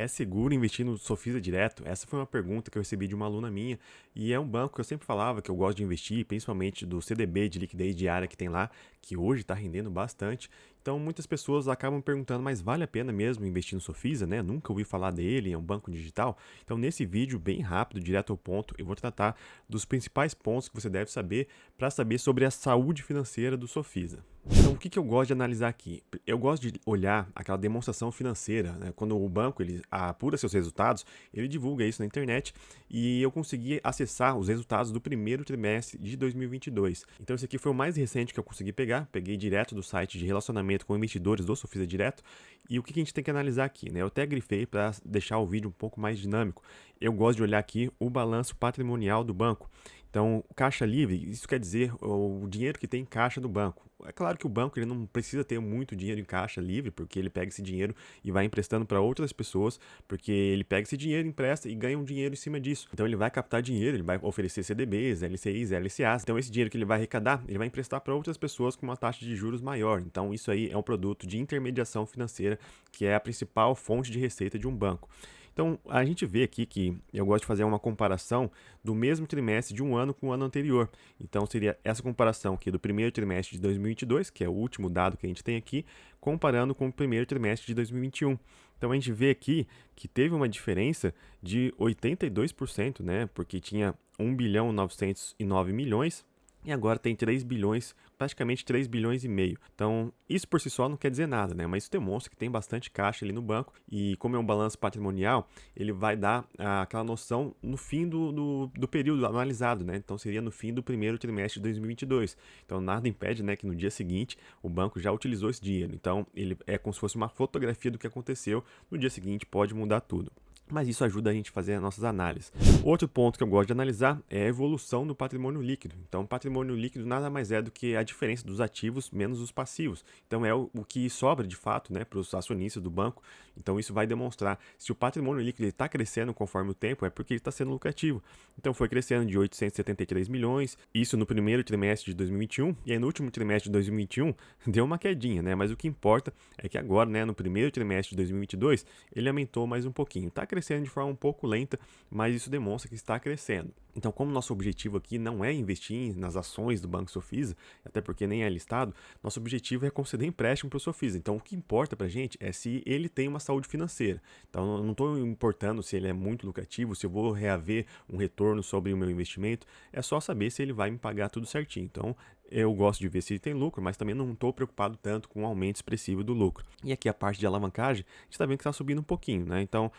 É seguro investir no Sofisa Direto? Essa foi uma pergunta que eu recebi de uma aluna minha e é um banco que eu sempre falava que eu gosto de investir, principalmente do CDB de liquidez diária que tem lá, que hoje está rendendo bastante. Então muitas pessoas acabam perguntando, mas vale a pena mesmo investir no Sofisa, né? Nunca ouvi falar dele, é um banco digital. Então nesse vídeo bem rápido, direto ao ponto, eu vou tratar dos principais pontos que você deve saber para saber sobre a saúde financeira do Sofisa. Então, o que eu gosto de analisar aqui? Eu gosto de olhar aquela demonstração financeira, né? Quando o banco ele apura seus resultados, ele divulga isso na internet e eu consegui acessar os resultados do primeiro trimestre de 2022. Então, esse aqui foi o mais recente que eu consegui pegar. Peguei direto do site de relacionamento com investidores do Sofisa Direto. E o que a gente tem que analisar aqui, né? Eu até grifei para deixar o vídeo um pouco mais dinâmico. Eu gosto de olhar aqui o balanço patrimonial do banco. Então, caixa livre, isso quer dizer o dinheiro que tem em caixa do banco. É claro que o banco ele não precisa ter muito dinheiro em caixa livre, porque ele pega esse dinheiro e vai emprestando para outras pessoas, porque ele pega esse dinheiro, empresta e ganha um dinheiro em cima disso. Então, ele vai captar dinheiro, ele vai oferecer CDBs, LCIs, LCAs. Então, esse dinheiro que ele vai arrecadar, ele vai emprestar para outras pessoas com uma taxa de juros maior. Então, isso aí é um produto de intermediação financeira, que é a principal fonte de receita de um banco. Então, a gente vê aqui que eu gosto de fazer uma comparação do mesmo trimestre de um ano com o ano anterior. Então, seria essa comparação aqui do primeiro trimestre de 2022, que é o último dado que a gente tem aqui, comparando com o primeiro trimestre de 2021. Então, a gente vê aqui que teve uma diferença de 82%, né? Porque tinha 1 bilhão 909 milhões e agora tem 3 bilhões, praticamente 3 bilhões e meio. Então, isso por si só não quer dizer nada, né? Mas isso demonstra que tem bastante caixa ali no banco e como é um balanço patrimonial, ele vai dar aquela noção no fim do período analisado, né? Então, seria no fim do primeiro trimestre de 2022. Então, nada impede, né, que no dia seguinte o banco já utilizou esse dinheiro. Então, ele é como se fosse uma fotografia do que aconteceu. No dia seguinte pode mudar tudo. Mas isso ajuda a gente a fazer as nossas análises. Outro ponto que eu gosto de analisar é a evolução do patrimônio líquido. Então, patrimônio líquido nada mais é do que a diferença dos ativos menos os passivos. Então, é o que sobra de fato, né, para os acionistas do banco. Então, isso vai demonstrar se o patrimônio líquido está crescendo conforme o tempo, é porque ele está sendo lucrativo. Então, foi crescendo de 873 milhões, isso no primeiro trimestre de 2021, e aí no último trimestre de 2021 deu uma quedinha, né? Mas o que importa é que agora, né, no primeiro trimestre de 2022, ele aumentou mais um pouquinho. Está crescendo de forma um pouco lenta, mas isso demonstra que está crescendo. Então, como nosso objetivo aqui não é investir nas ações do Banco Sofisa, até porque nem é listado, nosso objetivo é conceder empréstimo para o Sofisa. Então, o que importa para a gente é se ele tem uma saúde financeira. Então, eu não estou importando se ele é muito lucrativo, se eu vou reaver um retorno sobre o meu investimento, é só saber se ele vai me pagar tudo certinho. Então, eu gosto de ver se ele tem lucro, mas também não estou preocupado tanto com o aumento expressivo do lucro. E aqui a parte de alavancagem, a gente está vendo que está subindo um pouquinho, né? Então,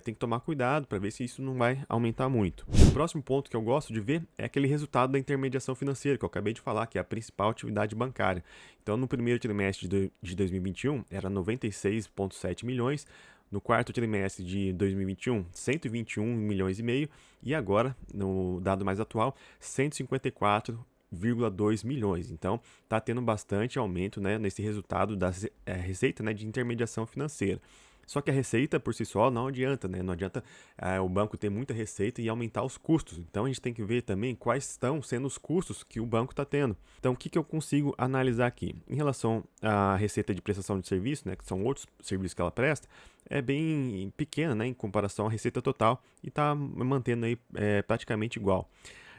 tem que tomar cuidado para ver se isso não vai aumentar muito. O próximo ponto que eu gosto de ver é aquele resultado da intermediação financeira, que eu acabei de falar, que é a principal atividade bancária. Então, no primeiro trimestre de 2021, era 96,7 milhões. No quarto trimestre de 2021, 121 milhões e meio. E agora, no dado mais atual, 154,2 milhões. Então, está tendo bastante aumento, né, nesse resultado da receita, né, de intermediação financeira. Só que a receita por si só não adianta, né? Não adianta o banco ter muita receita e aumentar os custos. Então a gente tem que ver também quais estão sendo os custos que o banco está tendo. Então o que eu consigo analisar aqui? Em relação à receita de prestação de serviço, né, que são outros serviços que ela presta, é bem pequena, né, em comparação à receita total e está mantendo aí praticamente igual.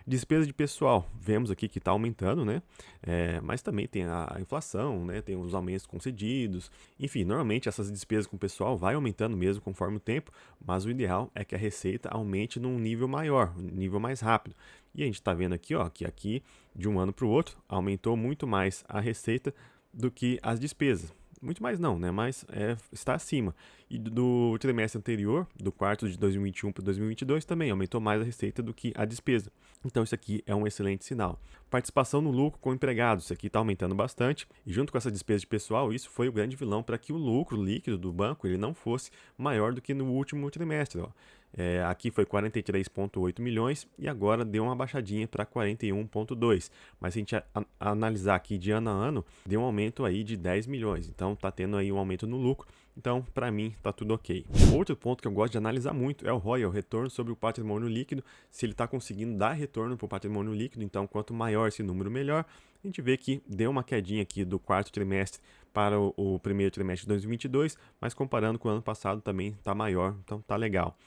Despesa de pessoal, vemos aqui que está aumentando, né? Mas também tem a inflação, né? Tem os aumentos concedidos. Enfim, normalmente essas despesas com o pessoal vai aumentando mesmo conforme o tempo, mas o ideal é que a receita aumente num nível maior, um nível mais rápido. E a gente está vendo aqui, ó, que aqui de um ano para o outro aumentou muito mais a receita do que as despesas. Muito mais não, né? Mas está acima. E do trimestre anterior, do quarto de 2021 para 2022, também aumentou mais a receita do que a despesa. Então isso aqui é um excelente sinal. Participação no lucro com empregados, isso aqui está aumentando bastante. E junto com essa despesa de pessoal, isso foi o grande vilão para que o lucro líquido do banco ele não fosse maior do que no último trimestre. Ó. Aqui foi 43,8 milhões e agora deu uma baixadinha para 41,2. Mas se a gente analisar aqui de ano a ano, deu um aumento aí de 10 milhões. Então está tendo aí um aumento no lucro. Então, para mim, está tudo ok. Outro ponto que eu gosto de analisar muito é o ROI, o retorno sobre o patrimônio líquido. Se ele está conseguindo dar retorno para o patrimônio líquido, então quanto maior esse número, melhor. A gente vê que deu uma quedinha aqui do quarto trimestre para o primeiro trimestre de 2022, mas comparando com o ano passado também está maior, então tá legal.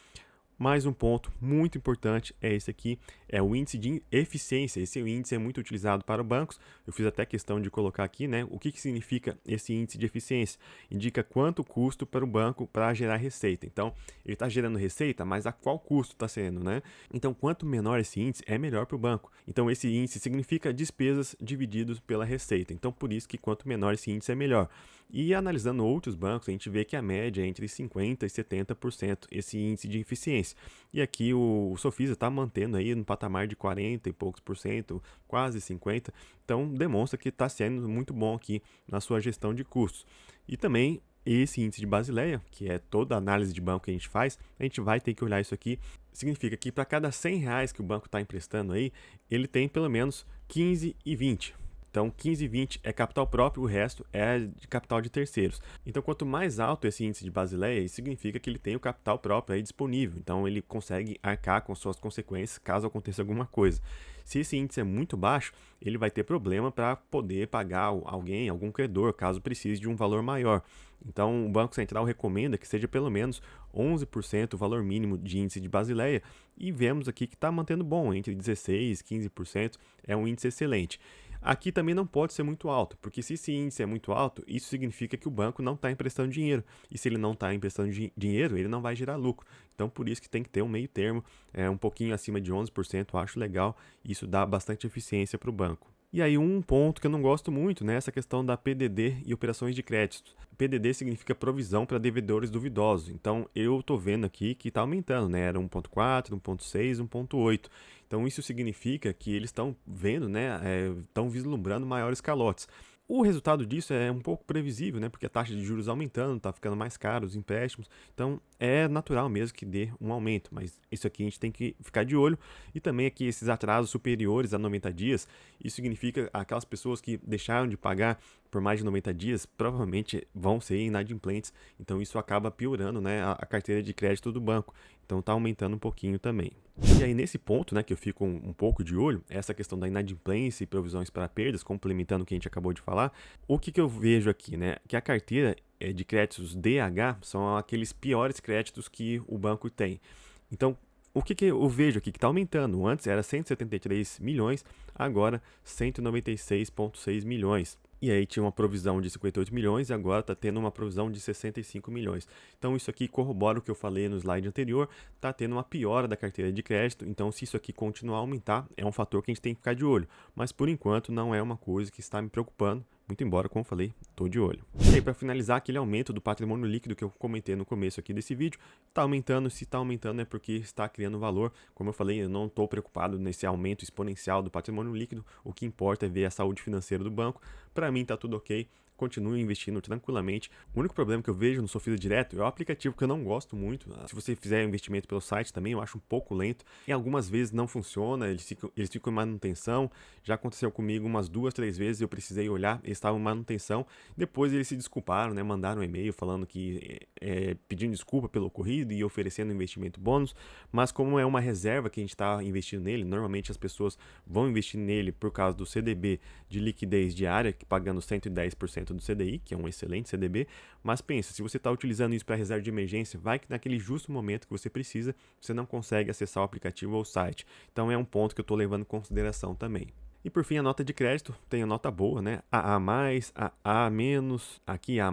Mais um ponto muito importante é esse aqui, é o índice de eficiência. Esse índice é muito utilizado para bancos. Eu fiz até questão de colocar aqui, né? O que significa esse índice de eficiência? Indica quanto custo para o banco para gerar receita. Então, ele está gerando receita, mas a qual custo está sendo, né? Então, quanto menor esse índice, é melhor para o banco. Então, esse índice significa despesas divididos pela receita. Então, por isso que quanto menor esse índice é melhor. E analisando outros bancos, a gente vê que a média é entre 50% e 70% esse índice de eficiência. E aqui o Sofisa está mantendo aí no patamar de 40 e poucos por cento, quase 50%. Então demonstra que está sendo muito bom aqui na sua gestão de custos. E também esse índice de Basileia, que é toda a análise de banco que a gente faz, a gente vai ter que olhar isso aqui. Significa que para cada R$ 100 que o banco está emprestando aí, ele tem pelo menos 15 e 20. Então, 15 e 20 é capital próprio, o resto é de capital de terceiros. Então, quanto mais alto esse índice de Basileia, isso significa que ele tem o capital próprio aí disponível. Então, ele consegue arcar com suas consequências caso aconteça alguma coisa. Se esse índice é muito baixo, ele vai ter problema para poder pagar alguém, algum credor, caso precise de um valor maior. Então, o Banco Central recomenda que seja pelo menos 11% o valor mínimo de índice de Basileia, e vemos aqui que está mantendo bom, entre 16% e 15%, é um índice excelente. Aqui também não pode ser muito alto, porque se esse índice é muito alto, isso significa que o banco não está emprestando dinheiro. E se ele não está emprestando dinheiro, ele não vai gerar lucro. Então, por isso que tem que ter um meio termo, um pouquinho acima de 11%, eu acho legal. Isso dá bastante eficiência para o banco. E aí um ponto que eu não gosto muito, né, essa questão da PDD e operações de crédito. PDD significa provisão para devedores duvidosos. Então eu estou vendo aqui que está aumentando, né? Era 1.4, 1.6, 1.8. Então isso significa que eles estão vendo, né, estão vislumbrando maiores calotes. O resultado disso é um pouco previsível, né? Porque a taxa de juros aumentando, está ficando mais caro os empréstimos. Então é natural mesmo que dê um aumento, mas isso aqui a gente tem que ficar de olho. E também aqui esses atrasos superiores a 90 dias, isso significa aquelas pessoas que deixaram de pagar por mais de 90 dias, provavelmente vão ser inadimplentes. Então isso acaba piorando, né, a carteira de crédito do banco. Então está aumentando um pouquinho também. E aí nesse ponto, né, que eu fico um pouco de olho, essa questão da inadimplência e provisões para perdas, complementando o que a gente acabou de falar, o que eu vejo aqui, né, que a carteira de créditos DH são aqueles piores créditos que o banco tem. Então, o que eu vejo aqui que está aumentando? Antes era 173 milhões, agora 196,6 milhões. E aí tinha uma provisão de 58 milhões e agora está tendo uma provisão de 65 milhões. Então isso aqui corrobora o que eu falei no slide anterior, está tendo uma piora da carteira de crédito, então se isso aqui continuar a aumentar, é um fator que a gente tem que ficar de olho. Mas por enquanto não é uma coisa que está me preocupando, muito embora, como eu falei, estou de olho. E aí para finalizar, aquele aumento do patrimônio líquido que eu comentei no começo aqui desse vídeo, está aumentando, se está aumentando é porque está criando valor. Como eu falei, eu não estou preocupado nesse aumento exponencial do patrimônio líquido, o que importa é ver a saúde financeira do banco. Para mim está tudo ok, continuo investindo tranquilamente. O único problema que eu vejo no Sofisa Direto é o aplicativo, que eu não gosto muito. Se você fizer investimento pelo site também, eu acho um pouco lento. E algumas vezes não funciona, eles ficam em manutenção. Já aconteceu comigo umas 2, 3 vezes, eu precisei olhar, eles estavam em manutenção. Depois eles se desculparam, né, mandaram um e-mail falando que pedindo desculpa pelo ocorrido e oferecendo investimento bônus. Mas como é uma reserva que a gente está investindo nele, normalmente as pessoas vão investir nele por causa do CDB de liquidez diária, pagando 110% do CDI, que é um excelente CDB, mas pensa, se você está utilizando isso para reserva de emergência, vai que naquele justo momento que você precisa, você não consegue acessar o aplicativo ou o site. Então é um ponto que eu estou levando em consideração também. E por fim, a nota de crédito tem a nota boa, né? AA+, AA-, aqui A+.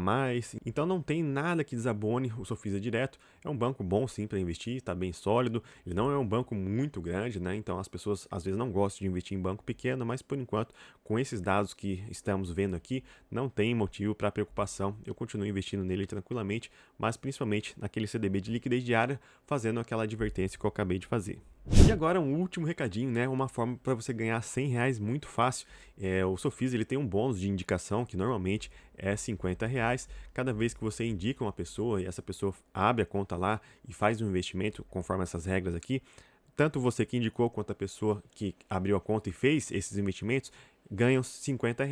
Então não tem nada que desabone o Sofisa Direto. É um banco bom sim para investir, está bem sólido. Ele não é um banco muito grande, né? Então as pessoas às vezes não gostam de investir em banco pequeno, mas por enquanto, com esses dados que estamos vendo aqui, não tem motivo para preocupação. Eu continuo investindo nele tranquilamente, mas principalmente naquele CDB de liquidez diária, fazendo aquela advertência que eu acabei de fazer. E agora um último recadinho, né? Uma forma para você ganhar R$ 100 muito fácil. O Sofisa ele tem um bônus de indicação que normalmente é R$ 50. Cada vez que você indica uma pessoa e essa pessoa abre a conta lá e faz um investimento conforme essas regras aqui, tanto você que indicou quanto a pessoa que abriu a conta e fez esses investimentos, ganham R$ 50.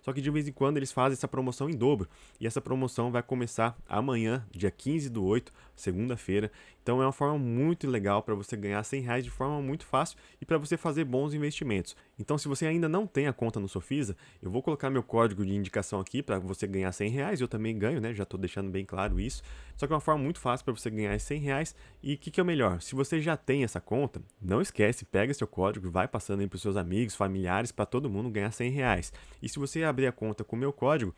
Só que de vez em quando eles fazem essa promoção em dobro. E essa promoção vai começar amanhã, dia 15/8, segunda-feira. Então é uma forma muito legal para você ganhar R$ 100 de forma muito fácil e para você fazer bons investimentos. Então, se você ainda não tem a conta no Sofisa, eu vou colocar meu código de indicação aqui para você ganhar R$ 100. Eu também ganho, né? Já estou deixando bem claro isso. Só que é uma forma muito fácil para você ganhar esses R$ 100. E o que é o melhor? Se você já tem essa conta, não esquece, pega seu código e vai passando aí para os seus amigos, familiares, para todo mundo ganhar R$ 100. E se você abrir a conta com o meu código,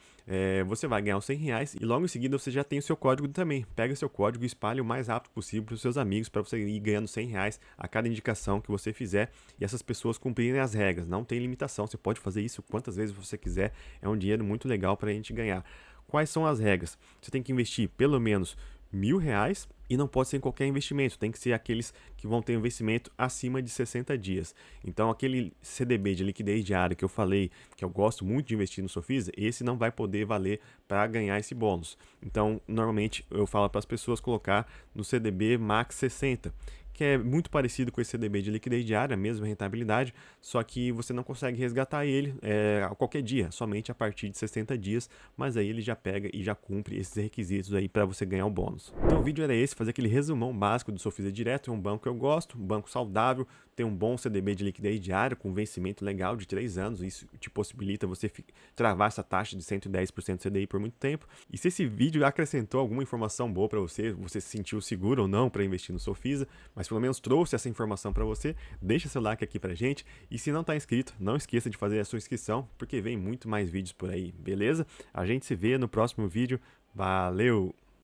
você vai ganhar os R$ 100 e logo em seguida você já tem o seu código também. Pega seu código e espalhe o mais rápido possível para os seus amigos para você ir ganhando R$ 100 a cada indicação que você fizer e essas pessoas cumprirem as regras. Não tem limitação, você pode fazer isso quantas vezes você quiser, é um dinheiro muito legal para a gente ganhar. Quais são as regras? Você tem que investir pelo menos R$ 1.000 e não pode ser em qualquer investimento, tem que ser aqueles que vão ter investimento acima de 60 dias. Então, aquele CDB de liquidez diária que eu falei, que eu gosto muito de investir no Sofisa, esse não vai poder valer para ganhar esse bônus. Então, normalmente eu falo para as pessoas colocar no CDB Max 60, que é muito parecido com esse CDB de liquidez diária, a mesma rentabilidade, só que você não consegue resgatar ele a qualquer dia, somente a partir de 60 dias, mas aí ele já pega e já cumpre esses requisitos aí para você ganhar o bônus. Então o vídeo era esse, fazer aquele resumão básico do Sofisa Direto, é um banco que eu gosto, um banco saudável, tem um bom CDB de liquidez diária com vencimento legal de 3 anos, isso te possibilita você travar essa taxa de 110% CDI por muito tempo. E se esse vídeo acrescentou alguma informação boa para você, você se sentiu seguro ou não para investir no Sofisa, mas pelo menos trouxe essa informação para você, deixa seu like aqui pra gente e se não está inscrito, não esqueça de fazer a sua inscrição, porque vem muito mais vídeos por aí, beleza? A gente se vê no próximo vídeo, valeu!